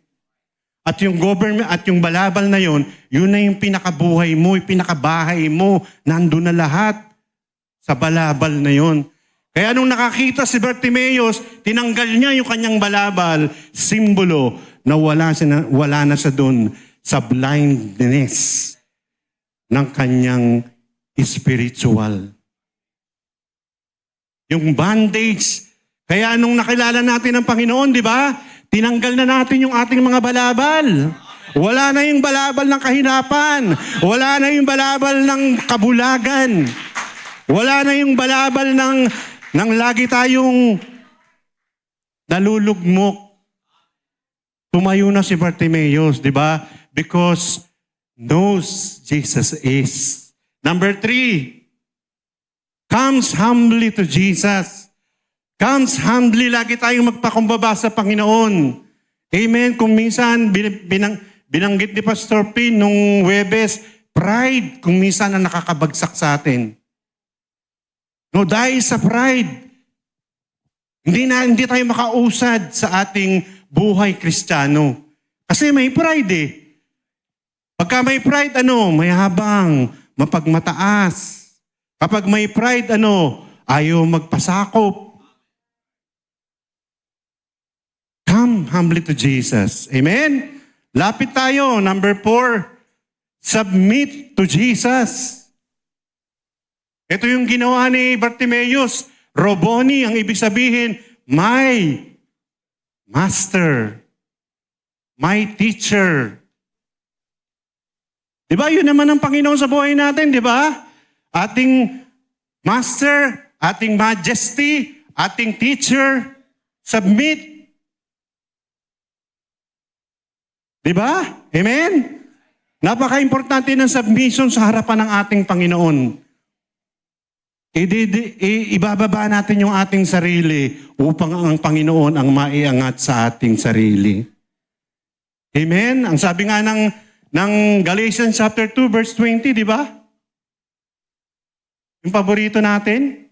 At yung government at yung balabal na yon, yun na yung pinakabuhay mo, yung pinakabahay mo, nandun na lahat sa balabal na yon. Kaya nung nakakita si Bartimaeus, tinanggal niya yung kanyang balabal, simbolo na wala na siya doon sa blindness ng kanyang spiritual. Yung bandage. Kaya nung nakilala natin ang Panginoon, di ba? Tinanggal na natin yung ating mga balabal. Wala na yung balabal ng kahinapan. Wala na yung balabal ng kabulagan. Wala na yung balabal ng lagi tayong nalulugmok. Tumayo na si Bartimaeus, di ba? Because knows Jesus is. Number 3, comes humbly to Jesus. Comes humbly, lagi tayong magpakumbaba sa Panginoon. Amen. Kung minsan, binanggit ni Pastor Pin nung Webes, pride, kung minsan na nakakabagsak sa atin. No, dahil sa pride, hindi tayo makausad sa ating buhay Kristiyano. Kasi may pride eh. Pagka may pride, mayabang, mapagmataas. Kapag may pride, ayaw magpasakop. Come humbly to Jesus. Amen? Lapit tayo. Number 4, submit to Jesus. Ito yung ginawa ni Bartimaeus. Roboni, ang ibig sabihin, my master, my teacher. Diba? Yun naman ang Panginoon sa buhay natin, diba? Ating master, ating majesty, ating teacher, submit. Diba? Amen? Napaka-importante ng submission sa harapan ng ating Panginoon. Ibababa natin yung ating sarili upang ang Panginoon ang maiangat sa ating sarili. Amen? Ang sabi nga ng Galatians chapter 2 verse 20, di ba? Yung paborito natin.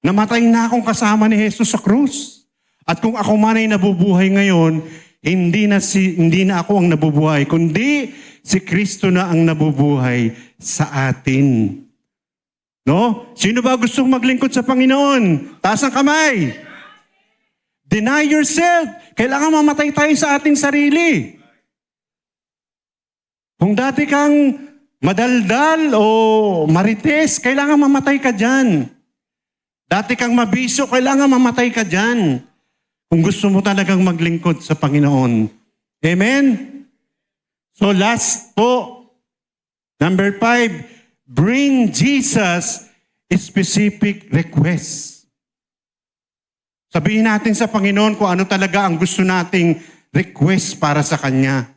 Namatay na akong kasama ni Jesus sa krus. At kung ako man ay nabubuhay ngayon, hindi na ako ang nabubuhay, kundi si Kristo na ang nabubuhay sa atin. No? Sino ba gustong maglingkod sa Panginoon? Taas ang kamay. Deny yourself. Kailangan mamatay tayo sa ating sarili. Kung dati kang madaldal o marites, kailangan mamatay ka dyan. Dati kang mabisyo, kailangan mamatay ka dyan. Kung gusto mo talagang maglingkod sa Panginoon. Amen? So last po, number 5, bring Jesus a specific request. Sabihin natin sa Panginoon kung ano talaga ang gusto nating request para sa Kanya.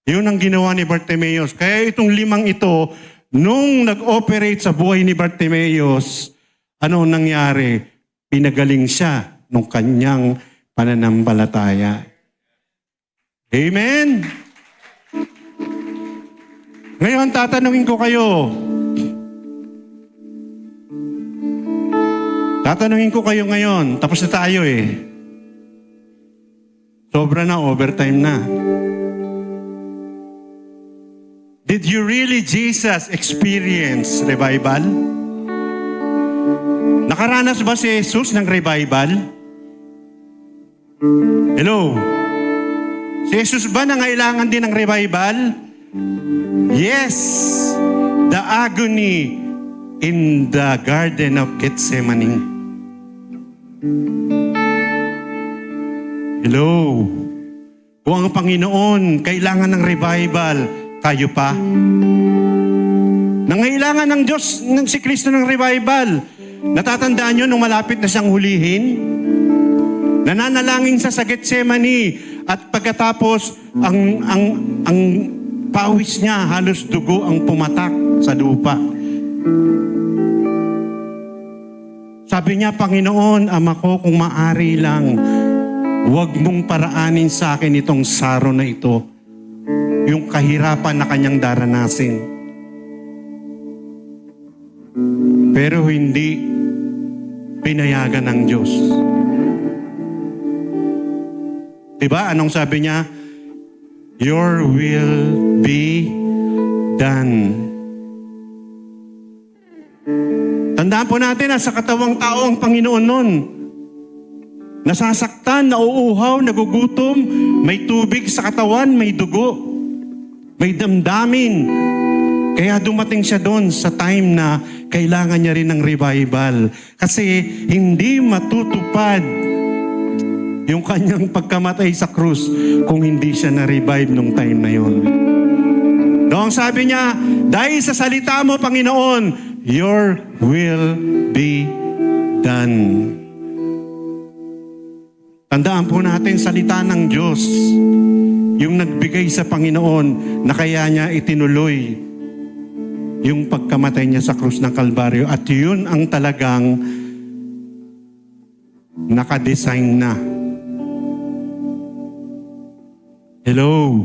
Yun ang ginawa ni Bartimeus. Kaya itong 5 ito, nung nag-operate sa buhay ni Bartimeus, ano nangyari? Pinagaling siya nung kanyang pananampalataya. Amen? Ngayon, tatanungin ko kayo. Tatanungin ko kayo ngayon. Tapos na tayo eh. Sobra na, overtime na. Did you really, Jesus, experience revival? Nakaranas ba si Jesus ng revival? Hello? Si Jesus ba nangailangan din ng revival? Yes! The agony in the Garden of Gethsemane. Hello? Kung ang Panginoon kailangan ng revival, tayo pa? Nangailangan ng Diyos, si Kristo ng revival. Natatandaan nyo nung malapit na siyang hulihin? Nananalangin sa Gethsemane at pagkatapos ang pawis niya halos dugo ang pumatak sa lupa. Sabi niya, Panginoon, Ama ko, kung maari lang, huwag mong paraanin sa akin itong saro na ito, yung kahirapan na kanyang daranasin. Pero hindi pinayagan ng Diyos. Diba? Anong sabi niya? Your will be done. Tandaan po natin na sa katawang tao ang Panginoon nun. Nasasaktan, nauuhaw, nagugutom, may tubig sa katawan, may dugo, may damdamin. Kaya dumating siya doon sa time na kailangan niya rin ng revival. Kasi hindi matutupad yung kanyang pagkamatay sa krus kung hindi siya na-revive nung time na yun. Noong sabi niya, dahil sa salita mo, Panginoon, your will be done. Tandaan po natin, salita ng Diyos, yung nagbigay sa Panginoon na kaya niya itinuloy yung pagkamatay niya sa krus ng Kalbaryo. At yun ang talagang nakadesign na. Hello?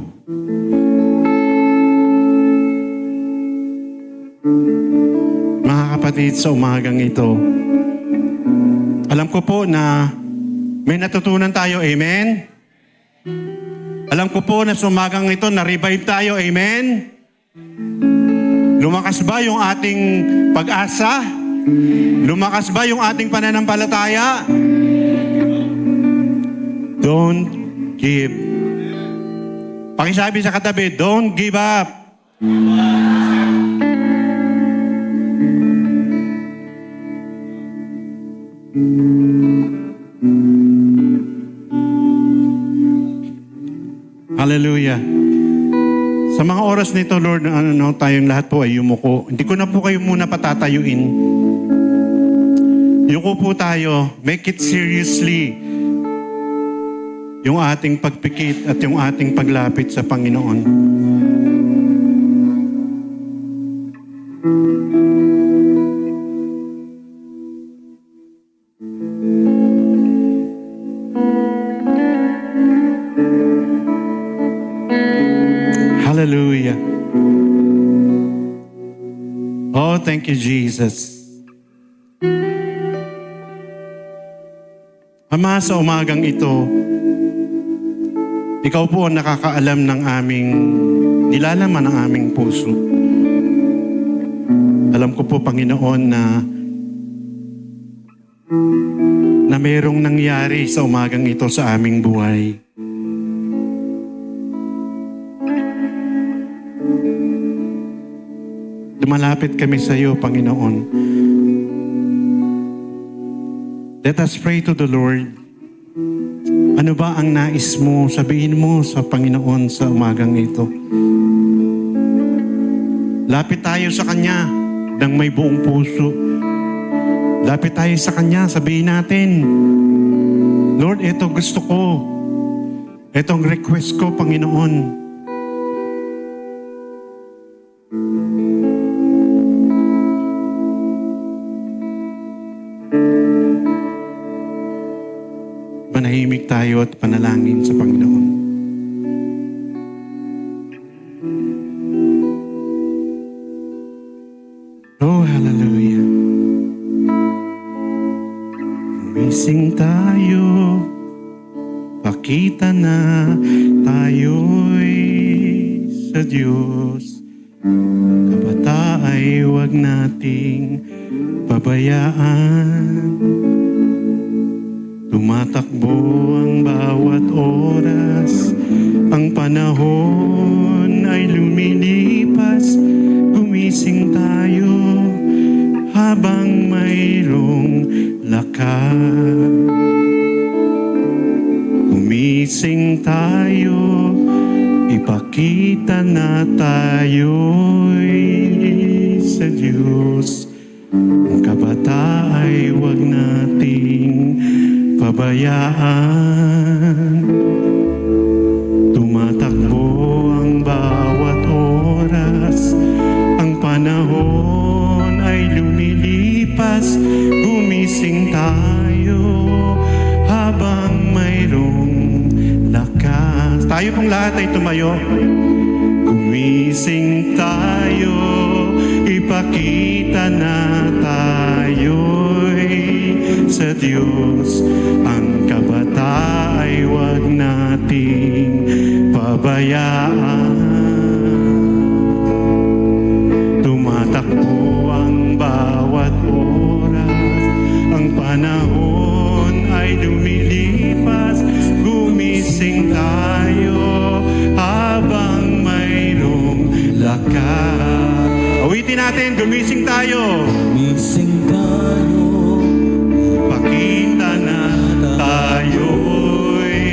Mga kapatid, sa umagang ito, alam ko po na may natutunan tayo, amen? Alam ko po na sa umagang ito, na-revive tayo, amen? Lumakas ba yung ating pag-asa? Lumakas ba yung ating pananampalataya? Don't give. Pakisabi sa katabi, don't give up. Hallelujah. Sa mga oras nito, Lord, tayong lahat po ay yumuko. Hindi ko na po kayo muna patatayuin. Yuko po tayo. Make it seriously. Yung ating pagpikit at yung ating paglapit sa Panginoon. Oh, thank you, Jesus. Ama, sa umagang ito, ikaw po ang nakakaalam ng aming nilalaman ng aming puso. Alam ko po, Panginoon, na mayroong nangyari sa umagang ito sa aming buhay. Lumalapit kami sa iyo, Panginoon. Let us pray to the Lord. Ano ba ang nais mo? Sabihin mo sa Panginoon sa umagang ito. Lapit tayo sa Kanya ng may buong puso. Lapit tayo sa Kanya, sabihin natin, Lord, ito gusto ko. Itong request ko, Panginoon. Manahimik tayo at panalangin sa Panginoon. Oh, hallelujah. Gumising tayo, pakita na tayo'y sa Diyos. Kabata ay huwag nating pabayaan. Tumatakbo ang bawat oras, ang panahon ay lumilipas. Gumising tayo habang mayroong lakas. Gumising tayo, ipakita na tayo'y sa Diyos. Ang kabata ay huwag nating pabayaan. Tumatakbo ang bawat oras, ang panahon ay lumilipas. Gumising tayo habang mayroong lakas. Tayo pong lahat ay tumayo. Gumising tayo, ipakita na tayo'y sa Diyos. Ang kabata ay huwag nating pabayaan. Tumatakbo ang bawat oras, ang panahon ay lumilipas. Gumising tayo habang mayroong lakas. Awitin natin, gumising tayo. Gumising tayo, pakita na tayo'y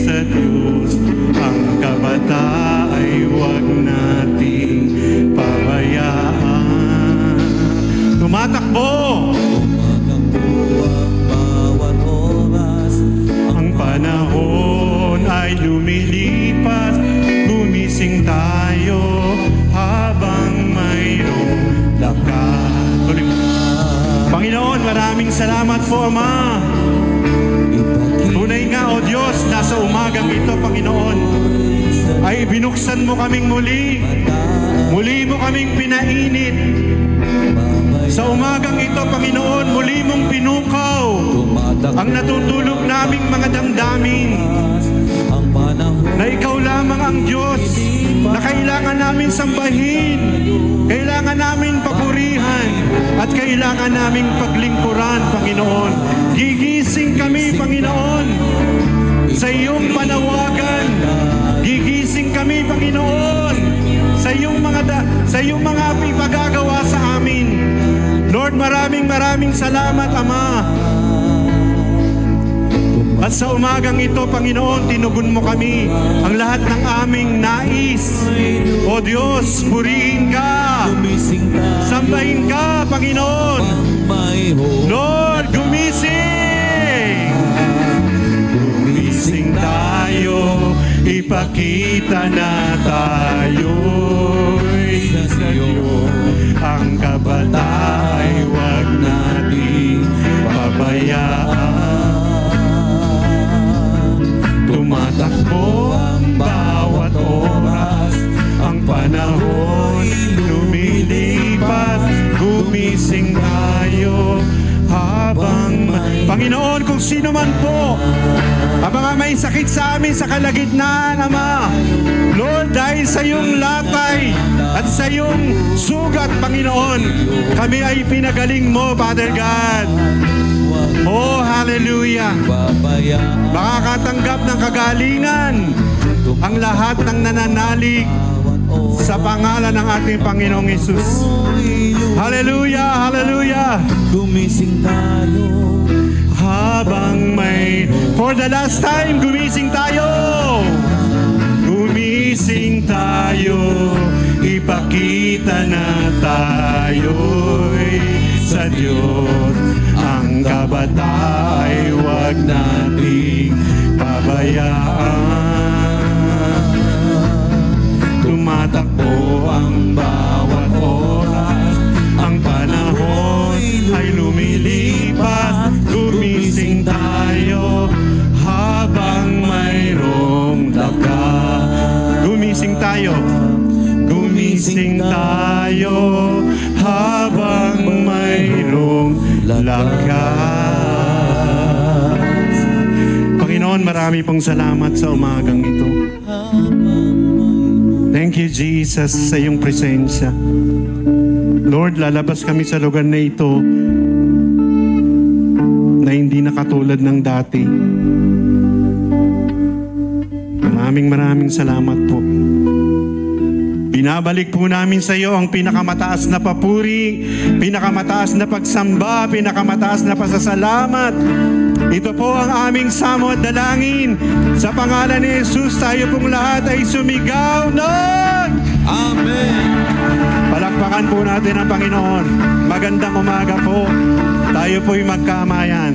sa Diyos. Ang kabata ay huwag nating pabayaan. Tumatakbo tumatakbo ang bawat oras, ang panahon ay lumilipas. Gumising tayo habang mayroong lakas. Tuloy mo. Panginoon, maraming salamat po, Ama. Tunay nga, O Diyos, nasa umagang ito, Panginoon, ay binuksan mo kaming muli. Muli mo kaming pinainit. Sa umagang ito, Panginoon, muli mong pinukaw ang natutulog naming mga damdamin. Na ikaw lamang ang Diyos na kailangan namin sambahin, kailangan namin papurihan, at kailangan namin paglingkuran, Panginoon. Gigising kami, Panginoon, sa iyong panawagan. Gigising kami, Panginoon, sa iyong mga ipagagawa sa amin. Lord, maraming salamat, Ama. At sa umagang ito, Panginoon, tinugon mo kami ang lahat ng aming nais. O Diyos, purihin ka, sambahin ka, Panginoon. Lord, gumising! Gumising tayo, ipakita na tayo'y sa Diyos. Ang kabata ay huwag nating pabayaan. Tumatakbo ang bawat oras, ang panahon lumilipas. kung sino man po ang mga may sakit sa amin sa kalagitnaan, Ama. Lord, dahil sa iyong latay at sa iyong sugat, Panginoon, kami ay pinagaling mo, Father God. Oh, hallelujah. Babayaan Makakatanggap ng kagalingan ang lahat ng nananalig sa pangalan ng ating Panginoong Hesus. Hallelujah, hallelujah. Gumising tayo Habang may... For the last time, gumising tayo! Gumising tayo, ipakita na tayo'y sa Diyos. Ang kabata ay huwag nating pabayaan. Tumatakbo ang bawat oras, ang panahon ay lumilipas. Gumising tayo habang mayroong lakas. Gumising tayo. Gumising tayo habang mayroong lakas. Panginoon, marami pong salamat sa umagang ito. Thank you, Jesus, sa iyong presensya. Lord, lalabas kami sa lugar na ito na hindi na katulad ng dati. Maraming salamat po. Binabalik po namin sa iyo ang pinakamataas na papuri, pinakamataas na pagsamba, pinakamataas na pasasalamat. Ito po ang aming samo at dalangin. Sa pangalan ni Jesus, tayo pong lahat ay sumigaw ng Amen. palakpakan po natin ang Panginoon. Magandang umaga po. Tayo po'y magkamayan.